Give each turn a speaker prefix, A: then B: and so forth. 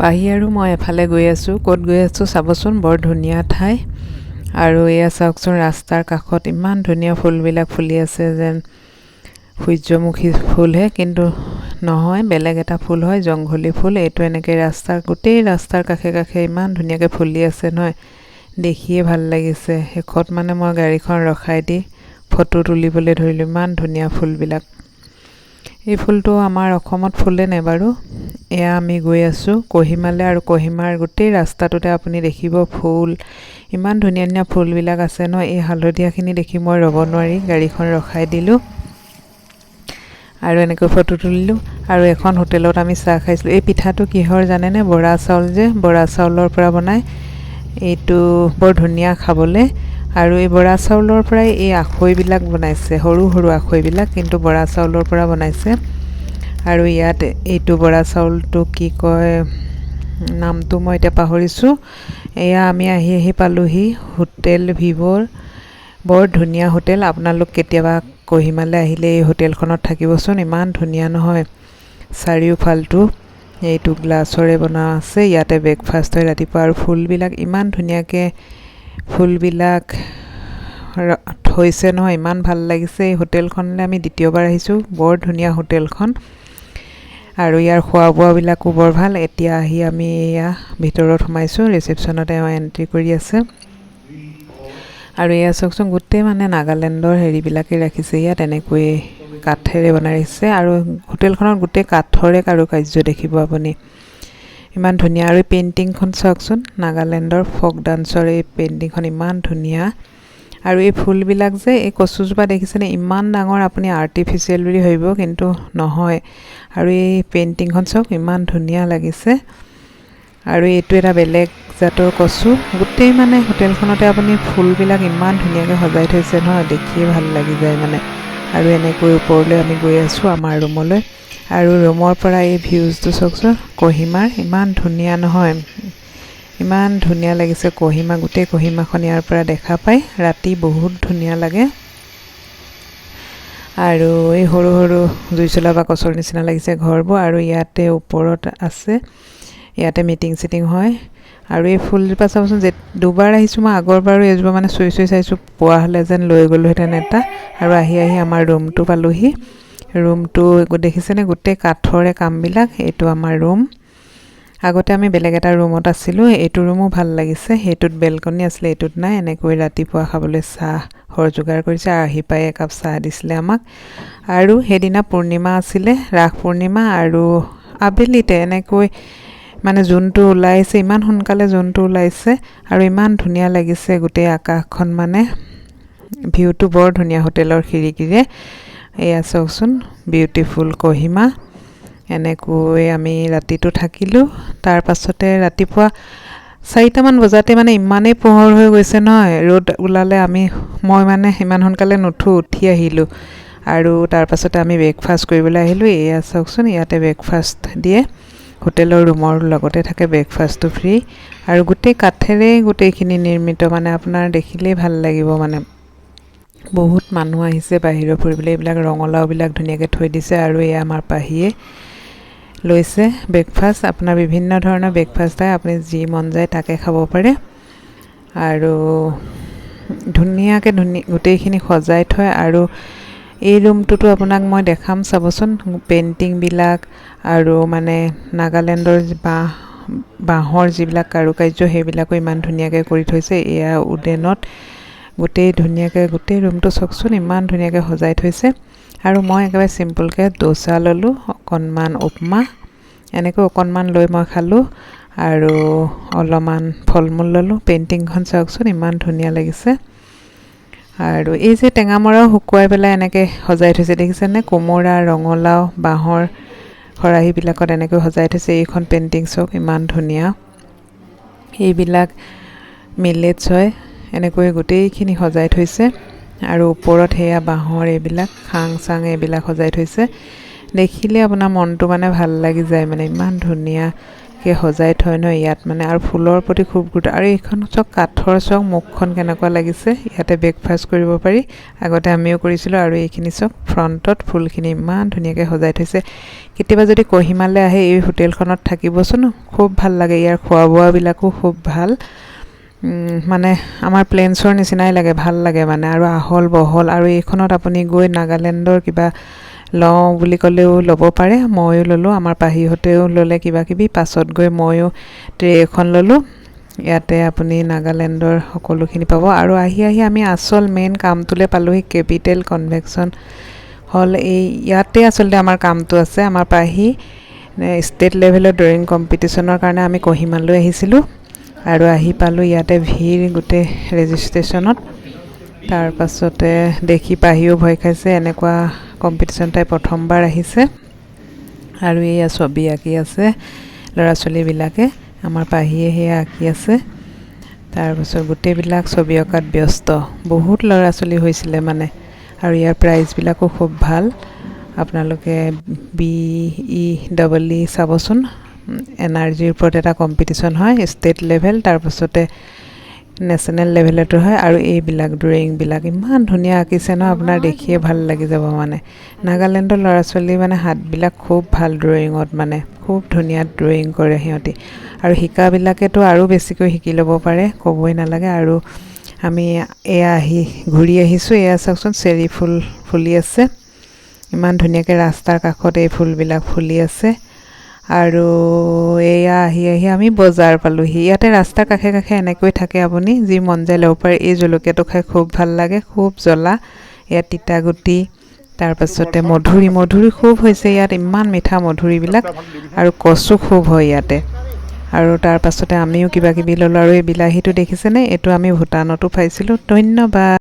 A: পাহি আৰু মই এফালে গৈ আছোঁ। ক'ত গৈ আছোঁ চাবচোন, বৰ ধুনীয়া ঠাই। আৰু এয়া চাওকচোন, ৰাস্তাৰ কাষত ইমান ধুনীয়া ফুলবিলাক ফুলি আছে, যেন সূৰ্যমুখী ফুলহে, কিন্তু নহয়, বেলেগ এটা ফুল হয়, জংঘলী ফুল। এইটো এনেকৈ গোটেই ৰাস্তাৰ কাষে কাষে ইমান ধুনীয়াকৈ ফুলি আছে নহয়, দেখিয়ে ভাল লাগিছে। শেষত মানে মই গাড়ীখন ৰখাই দি ফটো তুলিবলৈ ধৰিলোঁ, ইমান ধুনীয়া ফুলবিলাক। এই ফুলটো আমাৰ অসমত ফুলে নে বাৰু? এয়া আমি গৈ আছোঁ কহিমালৈ, আৰু কহিমাৰ গোটেই ৰাস্তাটোতে আপুনি দেখিব ফুল, ইমান ধুনীয়া ধুনীয়া ফুলবিলাক আছে ন। এই হালধীয়াখিনি দেখি মই ৰ'ব নোৱাৰি গাড়ীখন ৰখাই দিলোঁ আৰু এনেকৈ ফটো তুলিলোঁ। আৰু এখন হোটেলত আমি চাহ খাইছিলোঁ। এই পিঠাটো কিহৰ জানেনে? বৰা চাউল, যে বৰা চাউলৰ পৰা বনায়। এইটো বৰ ধুনীয়া খাবলৈ। আৰু এই বৰা চাউলৰ পৰাই এই আখৈবিলাক বনাইছে, সৰু সৰু আখৈবিলাক, কিন্তু বৰা চাউলৰ পৰা বনাইছে। আৰু ইয়াত এইটো বৰা চাউলটো কি কয়, নামটো মই এতিয়া পাহৰিছোঁ। এয়া আমি আহি পালোহি হোটেল ভিভ'ৰ। বৰ ধুনীয়া হোটেল। আপোনালোক কেতিয়াবা কহিমালৈ আহিলে এই হোটেলখনত থাকিবচোন, ইমান ধুনীয়া নহয়। চাৰিওফালটো এইটো গ্লাছৰে বনোৱা আছে। ইয়াতে ব্ৰেকফাষ্ট হয় ৰাতিপুৱা। আৰু ফুলবিলাক ইমান ধুনীয়াকৈ ফুলবিলাক হৈছে নহয়, ইমান ভাল লাগিছে। এই হোটেলখনলৈ আমি দ্বিতীয়বাৰ আহিছোঁ। বৰ ধুনীয়া হোটেলখন, আৰু ইয়াৰ খোৱা বোৱাবিলাকো বৰ ভাল। এতিয়া আহি আমি এয়া ভিতৰত সোমাইছোঁ, ৰিচেপশ্যনতে এণ্ট্ৰি কৰি আছে। আৰু এয়া চাওকচোন, গোটেই মানে নাগালেণ্ডৰ হেৰিবিলাকেই ৰাখিছে ইয়াত, এনেকৈ কাঠেৰে বনাই ৰাখিছে। আৰু হোটেলখনত গোটেই কাঠৰে কাৰুকাৰ্য দেখিব আপুনি, ইমান ধুনীয়া। আৰু এই পেইণ্টিংখন চাওকচোন, নাগালেণ্ডৰ ফক ডান্সৰ এই পেইণ্টিংখন ইমান ধুনীয়া। আৰু এই ফুলবিলাক যে, এই কচুজোপা দেখিছেনে, ইমান ডাঙৰ, আপুনি আৰ্টিফিচিয়েল বুলি ভাবিব, কিন্তু নহয়। আৰু এই পেইণ্টিংখন চাওক, ইমান ধুনীয়া লাগিছে। আৰু এইটো এটা বেলেগ জাতৰ কচু। গোটেই মানে হোটেলখনতে আপুনি ফুলবিলাক ইমান ধুনীয়াকৈ সজাই থৈছে নহয়, দেখিয়ে ভাল লাগি যায় মানে। আৰু এনেকৈ ওপৰলৈ আমি গৈ আছোঁ আমাৰ ৰুমলৈ। আৰু ৰুমৰ পৰা এই ভিউজটো চাওকচোন, কহিমাৰ, ইমান ধুনীয়া নহয়, ইমান ধুনীয়া লাগিছে কহিমা। গোটেই কহিমাখন ইয়াৰ পৰা দেখা পায়, ৰাতি বহুত ধুনীয়া লাগে। আৰু এই সৰু সৰু জুই চলা বাকচৰ নিচিনা লাগিছে ঘৰবোৰ। আৰু ইয়াতে ওপৰত আছে, ইয়াতে মিটিং চিটিং হয়। আৰু এই ফুলজোপা চাবচোন, দুবাৰ আহিছোঁ মই, আগৰবাৰো এজোপা মানে চুই চাইছোঁ, পোৱা হ'লে যেন লৈ গ'লোহেঁতেন এটা। আৰু আহি আমাৰ ৰুমটো পালোহি। ৰুমটো দেখিছেনে, গোটেই কাঠৰে কামবিলাক। এইটো আমাৰ ৰুম। আগতে আমি বেলেগ এটা ৰুমত আছিলোঁ, এইটো ৰুমো ভাল লাগিছে। সেইটোত বেলকনি আছিলে, এইটোত নাই। এনেকৈ ৰাতিপুৱা খাবলৈ চাহৰ যোগাৰ কৰিছে, আহি পাই একাপ চাহ দিছিলে আমাক। আৰু সেইদিনা পূৰ্ণিমা আছিলে, ৰাস পূৰ্ণিমা। আৰু আবেলিতে এনেকৈ মানে জোনটো ওলাইছে, ইমান সোনকালে জোনটো ওলাইছে। আৰু ইমান ধুনীয়া লাগিছে গোটেই আকাশখন, মানে ভিউটো বৰ ধুনীয়া হোটেলৰ খিৰিকীৰে। এয়া চাওকচোন, বিউটিফুল কহিমা। এনেকৈ আমি ৰাতিটো থাকিলোঁ। তাৰ পাছতে ৰাতিপুৱা 4টামান বজাতে মানে ইমানেই পোহৰ হৈ গৈছে নহয়, ৰ'দ ওলালে মই মানে ইমান সোনকালে নুঠোঁ, উঠি আহিলোঁ। আৰু তাৰ পাছতে আমি ব্ৰেকফাষ্ট কৰিবলৈ আহিলোঁ। এয়া চাওকচোন, ইয়াতে ব্ৰেকফাষ্ট দিয়ে, হোটেলৰ ৰুমৰ লগতে থাকে, ব্ৰেকফাষ্টটো ফ্ৰী। আৰু গোটেই কাঠেৰে গোটেইখিনি নিৰ্মিত, মানে আপোনাৰ দেখিলেই ভাল লাগিব মানে। বহুত মানুহ আহিছে বাহিৰৰ ফুৰিবলৈ। এইবিলাক ৰঙালাওবিলাক ধুনীয়াকৈ থৈ দিছে। আৰু এয়া আমাৰ পাহিয়ে লৈছে ব্ৰেকফাষ্ট। আপোনাৰ বিভিন্ন ধৰণৰ ব্ৰেকফাষ্ট হয়, আপুনি যি মন যায় তাকে খাব পাৰে। আৰু ধুনীয়াকৈ গোটেইখিনি সজাই থয়। আৰু এই ৰুমটোতো আপোনাক মই দেখাম, চাবচোন পেইণ্টিংবিলাক। আৰু মানে নাগালেণ্ডৰ বাঁহৰ যিবিলাক কাৰুকাৰ্য, সেইবিলাকো ইমান ধুনীয়াকৈ কৰি থৈছে। এয়া উডেনত গোটেই ধুনীয়াকৈ, গোটেই ৰুমটো চাওকচোন, ইমান ধুনীয়াকৈ সজাই থৈছে। আৰু মই একেবাৰে চিম্পুলকৈ ডোচা ল'লোঁ, অকণমান উপমা, এনেকৈ অকণমান লৈ মই খালোঁ। আৰু অলপমান ফল মূল ল'লোঁ। পেইণ্টিংখন চাওকচোন, ইমান ধুনীয়া লাগিছে। আৰু এই যে টেঙামৰাও শুকুৱাই পেলাই এনেকৈ সজাই থৈছে, দেখিছেনে? কোমোৰা, ৰঙালাও, বাঁহৰ খৰাহীবিলাকত এনেকৈ সজাই থৈছে। এইখন পেইণ্টিং চাওক, ইমান ধুনীয়া। এইবিলাক মিলেটছ হয়, এনেকৈ গোটেইখিনি সজাই থৈছে। আৰু ওপৰত সেয়া বাঁহৰ এইবিলাক খাং চাং এইবিলাক সজাই থৈছে। দেখিলে আপোনাৰ মনটো মানে ভাল লাগি যায়, মানে ইমান ধুনীয়া ধুনীয়াকৈ সজাই থয় ন ইয়াত মানে, আৰু ফুলৰ প্ৰতি খুব গুৰুত্ব। আৰু এইখন চাওক কাঠৰ চাওক মুখখন কেনেকুৱা লাগিছে, ইয়াতে ব্ৰেকফাষ্ট কৰিব পাৰি, আগতে আমিও কৰিছিলোঁ। আৰু এইখিনি চাওক ফ্ৰণ্টত ফুলখিনি ইমান ধুনীয়াকৈ সজাই থৈছে। কেতিয়াবা যদি কহিমালৈ আহে এই হোটেলখনত থাকিবচোন, খুব ভাল লাগে। ইয়াৰ খোৱা বোৱাবিলাকো খুব ভাল, মানে আমাৰ প্লেনছৰ নিচিনাই লাগে, ভাল লাগে মানে, আৰু আহল বহল। আৰু এইখনত আপুনি গৈ নাগালেণ্ডৰ কিবা লওঁ বুলি ক'লেও ল'ব পাৰে, ময়ো ল'লোঁ, আমাৰ পাহিহঁতেও ল'লে কিবাকিবি, পাছত গৈ ময়ো ট্ৰে এখন ল'লোঁ। ইয়াতে আপুনি নাগালেণ্ডৰ সকলোখিনি পাব। আৰু আহি আমি আচল মেইন কামটোলৈ পালোঁহি, কেপিটেল কনভেনশ্যন হল। এই ইয়াতে আচলতে আমাৰ কামটো আছে। আমাৰ পাহি ষ্টেট লেভেলৰ ড্ৰয়িং কম্পিটিশ্যনৰ কাৰণে আমি কহিমালৈ আহিছিলোঁ, আৰু আহি পালোঁ ইয়াতে ভিৰ গোটেই ৰেজিষ্ট্ৰেশ্যনত। তাৰপাছতে দেখি পাহিও ভয় খাইছে, এনেকুৱা কম্পিটিশ্যন তাই প্ৰথমবাৰ আহিছে। আৰু এয়া ছবি আঁকি আছে ল'ৰা ছোৱালীবিলাকে, আমাৰ পাহিয়ে সেয়া আঁকি আছে। তাৰপাছত গোটেইবিলাক ছবি অঁকাত ব্যস্ত, বহুত ল'ৰা ছোৱালী হৈছিলে মানে। আৰু ইয়াৰ প্ৰাইজবিলাকো খুব ভাল, আপোনালোকে BEEE চাবচোন। এনাৰ্জিৰ ওপৰত এটা কম্পিটিশ্যন হয়, ষ্টেট লেভেল, তাৰপাছতে নেশ্যনেল লেভেলতো হয়। আৰু এইবিলাক ড্ৰয়িংবিলাক ইমান ধুনীয়া আঁকিছে ন, আপোনাৰ দেখিয়ে ভাল লাগি যাব মানে। নাগালেণ্ডৰ ল'ৰা ছোৱালী মানে হাতবিলাক খুব ভাল ড্ৰয়িঙত, মানে খুব ধুনীয়া ড্ৰয়িং কৰে সিহঁতি। আৰু শিকাবিলাকেতো আৰু বেছিকৈ শিকি ল'ব পাৰে, ক'বই নালাগে। আৰু আমি এয়া ঘূৰি আহিছোঁ, এয়া চাওকচোন চেৰি ফুল ফুলি আছে, ইমান ধুনীয়াকৈ ৰাস্তাৰ কাষত এই ফুলবিলাক ফুলি আছে। আৰু এয়া আহি আমি বজাৰ পালোঁহি। ইয়াতে ৰাস্তাৰ কাষে কাষে এনেকৈ থাকে, আপুনি যি মন যায় ল'ব পাৰে। এই জলকীয়াটো খাই খুব ভাল লাগে, খুব জ্বলা। ইয়াত তিতাগুটি, তাৰপাছতে মধুৰি খুব হৈছে ইয়াত, ইমান মিঠা মধুৰিবিলাক। আৰু কচু খুব হয় ইয়াতে। আৰু তাৰপাছতে আমিও কিবাকিবি ল'লোঁ। আৰু এই বিলাহীটো দেখিছেনে, এইটো আমি ভূটানতো পাইছিলোঁ। ধন্যবাদ।